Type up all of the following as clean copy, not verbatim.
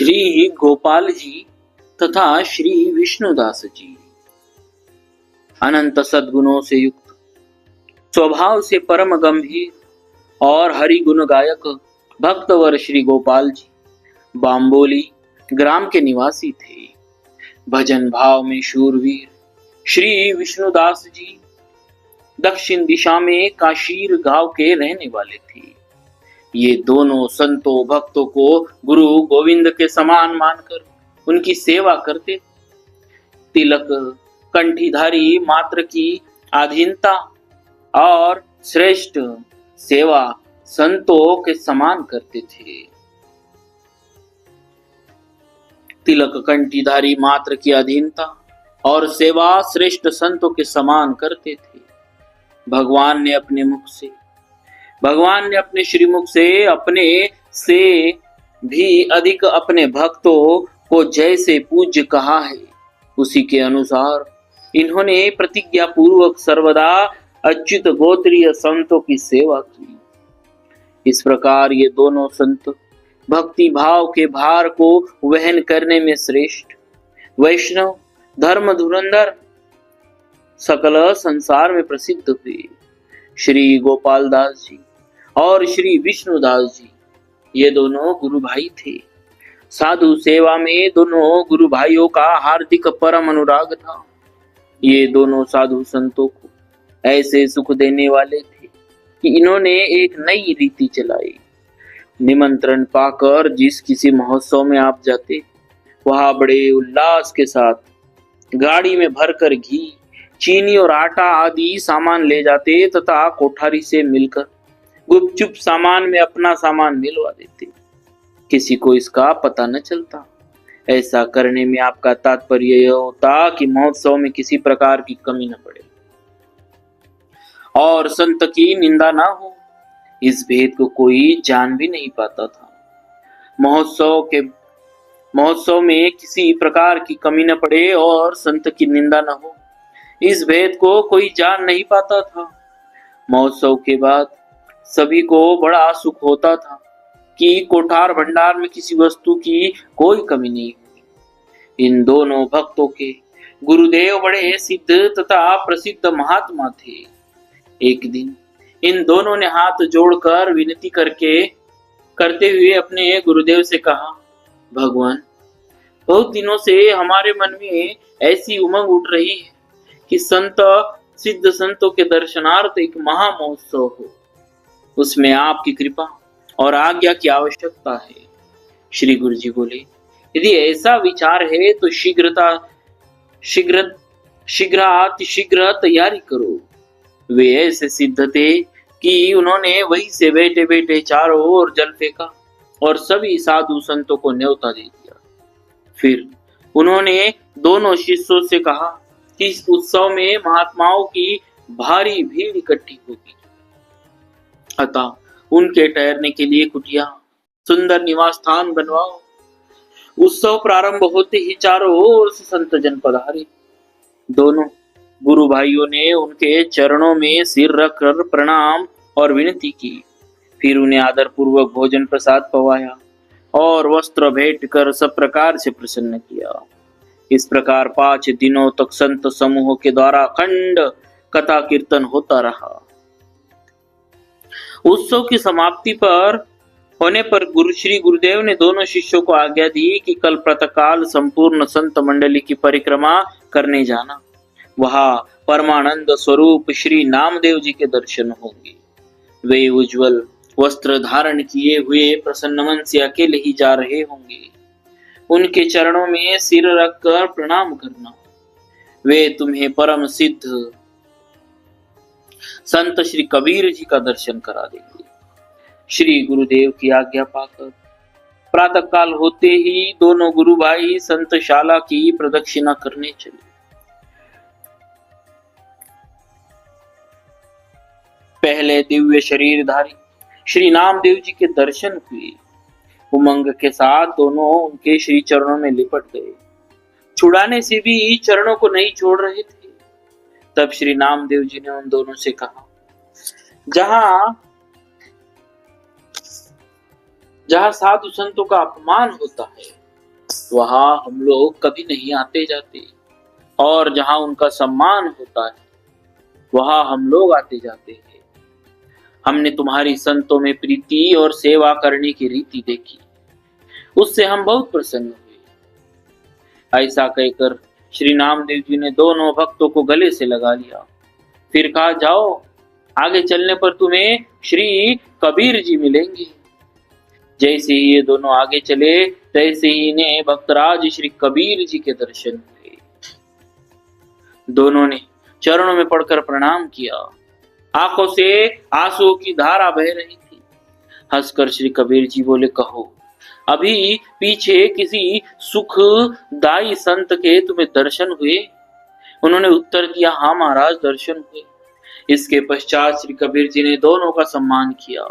श्री गोपाल जी तथा श्री विष्णुदास जी अनंत सद्गुणों से युक्त, स्वभाव से परम गंभीर और हरि गुण गायक भक्तवर श्री गोपाल जी बाम्बोली ग्राम के निवासी थे। भजन भाव में शूरवीर श्री विष्णुदास जी दक्षिण दिशा में काशीर गांव के रहने वाले थे। ये दोनों संतों भक्तों को गुरु गोविंद के समान मानकर उनकी सेवा करते। तिलक कंठीधारी मात्र की अधीनता और श्रेष्ठ सेवा संतों के समान करते थे। तिलक कंठीधारी मात्र की अधीनता और सेवा श्रेष्ठ संतों के समान करते थे। भगवान ने अपने श्रीमुख से अपने से भी अधिक अपने भक्तों को जैसे पूज्य कहा है, उसी के अनुसार इन्होंने प्रतिज्ञा पूर्वक सर्वदा अच्युत गोत्रीय संतों की सेवा की। इस प्रकार ये दोनों संत भक्ति भाव के भार को वहन करने में श्रेष्ठ वैष्णव धर्म धुरंधर सकल संसार में प्रसिद्ध हुए। श्री गोपाल दास जी और श्री विष्णुदास जी ये दोनों गुरु भाई थे। साधु सेवा में दोनों गुरु भाइयों का हार्दिक परम अनुराग था। ये दोनों साधु संतों को ऐसे सुख देने वाले थे कि इन्होंने एक नई रीति चलाई। निमंत्रण पाकर जिस किसी महोत्सव में आप जाते, वहां बड़े उल्लास के साथ गाड़ी में भरकर घी, चीनी और आटा आदि सामान ले जाते तथा कोठारी से मिलकर गुपचुप सामान में अपना सामान मिलवा देते। किसी को इसका पता न चलता। ऐसा करने में आपका तात्पर्य यह होता कि महोत्सव में किसी प्रकार की कमी न पड़े और संत की निंदा ना हो। इस भेद को कोई जान भी नहीं पाता था। महोत्सव में किसी प्रकार की कमी न पड़े और संत की निंदा न हो, इस भेद को कोई जान नहीं पाता था। महोत्सव के बाद सभी को बड़ा सुख होता था कि कोठार भंडार में किसी वस्तु की कोई कमी नहीं हुई। इन दोनों भक्तों के गुरुदेव बड़े सिद्ध तथा प्रसिद्ध महात्मा थे। एक दिन इन दोनों ने हाथ जोड़कर विनती करते हुए अपने गुरुदेव से कहा, भगवान, बहुत दिनों से हमारे मन में ऐसी उमंग उठ रही है कि सिद्ध संतों के दर्शनार्थ एक महा महोत्सव हो। उसमें आपकी कृपा और आज्ञा की आवश्यकता है। श्री गुरु जी बोले, यदि ऐसा विचार है तो शीघ्र तैयारी करो। वे ऐसे सिद्ध थे कि उन्होंने वहीं से बैठे बैठे चारों ओर जल फेंका और सभी साधु संतों को न्योता दे दिया। फिर उन्होंने दोनों शिष्यों से कहा कि इस उत्सव में महात्माओं की भारी भीड़ इकट्ठी होगी, अतः उनके ठहरने के लिए कुटिया सुंदर निवास स्थान बनवाओ। उत्सव प्रारंभ होते ही चारों ओर से संत जन पधारे। दोनों गुरु भाइयों ने उनके चरणों में सिर रखकर प्रणाम और विनती की। फिर उन्हें आदर पूर्वक भोजन प्रसाद पवाया और वस्त्र भेंट कर सब प्रकार से प्रसन्न किया। इस प्रकार 5 दिनों तक संत समूह के द्वारा अखंड कथा कीर्तन होता रहा। उत्सव की समाप्ति होने पर श्री गुरुदेव ने दोनों शिष्यों को आज्ञा दी कि कल प्रातःकाल संपूर्ण संत मंडली की परिक्रमा करने जाना। वहां परमानंद स्वरूप श्री नामदेव जी के दर्शन होंगे। वे उज्जवल वस्त्र धारण किए हुए प्रसन्न मन से अकेले ही जा रहे होंगे। उनके चरणों में सिर रखकर प्रणाम करना। वे तुम्हें परम सिद्ध संत श्री कबीर जी का दर्शन करा देंगे। श्री गुरुदेव की आज्ञा पाकर प्रातःकाल होते ही दोनों गुरु भाई संतशाला की प्रदक्षिणा करने चले। पहले दिव्य शरीरधारी श्री नामदेव जी के दर्शन हुए। उमंग के साथ दोनों उनके श्री चरणों में लिपट गए। छुड़ाने से भी चरणों को नहीं छोड़ रहे थे। तब श्री नामदेव जी ने उन दोनों से कहा, जहां साधु संतों का अपमान होता है, वहां हम लोग कभी नहीं आते जाते, और जहां उनका सम्मान होता है वहां हम लोग आते जाते हैं। हमने तुम्हारी संतों में प्रीति और सेवा करने की रीति देखी, उससे हम बहुत प्रसन्न हुए। ऐसा कहकर श्री नामदेव जी ने दोनों भक्तों को गले से लगा लिया। फिर कहा, जाओ, आगे चलने पर तुम्हें श्री कबीर जी मिलेंगे। जैसे ही ये दोनों आगे चले तैसे ही इन्हें भक्तराज श्री कबीर जी के दर्शन हुए। दोनों ने चरणों में पड़कर प्रणाम किया। आंखों से आंसुओं की धारा बह रही थी। हंसकर श्री कबीर जी बोले, कहो, अभी पीछे किसी सुखदाई संत के तुम्हें दर्शन हुए? उन्होंने उत्तर दिया, हाँ महाराज, दर्शन हुए। इसके पश्चात श्री कबीर जी ने दोनों का सम्मान किया।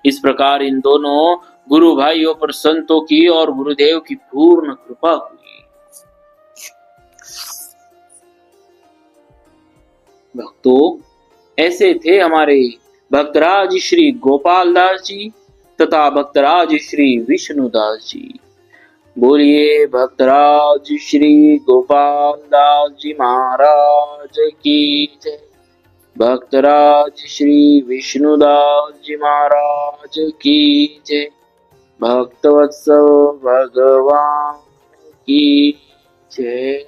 इस प्रकार इन दोनों गुरु भाइयों पर संतों की और गुरुदेव की पूर्ण कृपा हुई। भक्तों, ऐसे थे हमारे भक्तराज श्री गोपाल दास जी तथा भक्तराज श्री विष्णुदास जी। बोलिए भक्तराज श्री गोपाल दास जी महाराज की जय। भक्तराज श्री विष्णुदास जी महाराज की जय। भक्तवत्सल भगवान की जय।